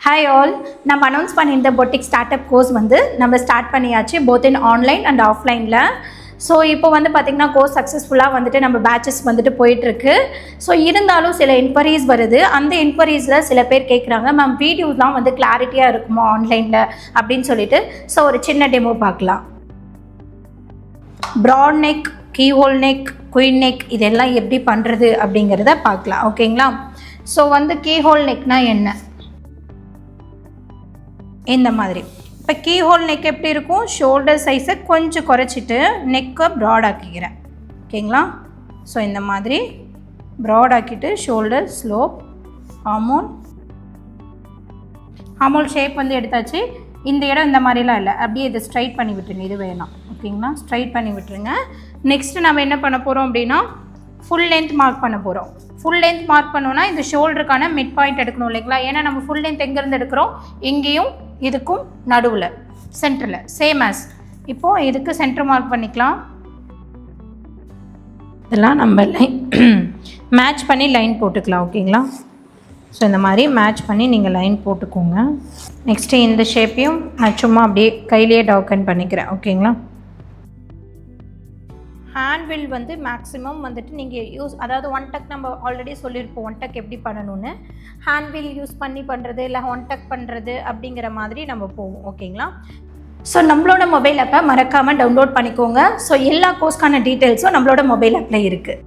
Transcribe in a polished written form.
Hi all, நம்ம announce பண்ணியிருந்த boutique start up course வந்து நம்ம ஸ்டார்ட் பண்ணியாச்சு போத் இன் ஆன்லைன் அண்ட் ஆஃப்லைனில். ஸோ இப்போ வந்து பார்த்திங்கன்னா கோர்ஸ் சக்ஸஸ்ஃபுல்லாக வந்துட்டு நம்ம பேட்சஸ் வந்துட்டு போயிட்டுருக்கு. ஸோ இருந்தாலும் சில என்கொயரிஸ் வருது. அந்த என்கொயரிஸில் சில பேர் கேட்குறாங்க, மேம் வீடியோஸ்லாம் வந்து கிளாரிட்டியாக இருக்குமா ஆன்லைனில் அப்படின்னு சொல்லிட்டு. ஸோ ஒரு சின்ன டெமோ பார்க்கலாம். Broad neck, keyhole neck, queen neck இதெல்லாம் எப்படி பண்ணுறது அப்படிங்கிறத பார்க்கலாம். ஓகேங்களா? ஸோ வந்து கீஹோல் நெக்னால் என்ன, இந்த மாதிரி. இப்போ கீஹோல் நெக் எப்படி இருக்கும், ஷோல்டர் சைஸை கொஞ்சம் குறைச்சிட்டு நெக்கை ப்ராட் ஆக்கிக்கிறேன். ஓகேங்களா? ஸோ இந்த மாதிரி ப்ராட் ஆக்கிட்டு ஷோல்டர் ஸ்லோப், ஆமோல் ஷேப் வந்து எடுத்தாச்சு. இந்த இடம் இந்த மாதிரிலாம் இல்லை, அப்படியே இதை ஸ்ட்ரைட் பண்ணி விட்டுருங்க. இது வேணாம். ஓகேங்களா? ஸ்ட்ரைட் பண்ணி விட்டுருங்க. நெக்ஸ்ட்டு நம்ம என்ன பண்ண போகிறோம் அப்படின்னா ஃபுல் லென்த் மார்க் பண்ண போகிறோம். ஃபுல் லென்த் மார்க் பண்ணோன்னா இந்த ஷோல்டருக்கான மிட் பாயிண்ட் எடுக்கணும் இல்லைங்களா? ஏன்னா நம்ம ஃபுல் லென்த் எங்கேருந்து எடுக்கிறோம், இங்கேயும் இதுக்கும் நடுவில் சென்டரில் சேம் ஆஸ். இப்போது இதுக்கு சென்டர் மார்க் பண்ணிக்கலாம். இதெல்லாம் நம்ம லைன் மேட்ச் பண்ணி லைன் போட்டுக்கலாம். ஓகேங்களா? ஸோ இந்த மாதிரி மேட்ச் பண்ணி நீங்கள் லைன் போட்டுக்கோங்க. நெக்ஸ்ட்டு இந்த ஷேப்பையும் நான் சும்மா அப்படியே கையிலேயே டாக்கன் பண்ணிக்கிறேன். ஓகேங்களா? ஹேண்ட்வில் வந்து மேக்ஸிமம் வந்துட்டு நீங்கள் யூஸ், அதாவது ஒன் டக் நம்ம ஆல்ரெடி சொல்லியிருப்போம் ஒன் டக் எப்படி பண்ணணும்னு. ஹேண்ட்வில் யூஸ் பண்ணி பண்ணுறது இல்லை ஒன் டக் பண்ணுறது அப்படிங்கிற மாதிரி நம்ம போவோம். ஓகேங்களா? ஸோ நம்மளோட மொபைல் ஆப்பை மறக்காமல் டவுன்லோட் பண்ணிக்கோங்க. ஸோ எல்லா கோர்ஸ்க்கான டீட்டெயில்ஸும் நம்மளோட மொபைல் ஆப்பில் இருக்குது.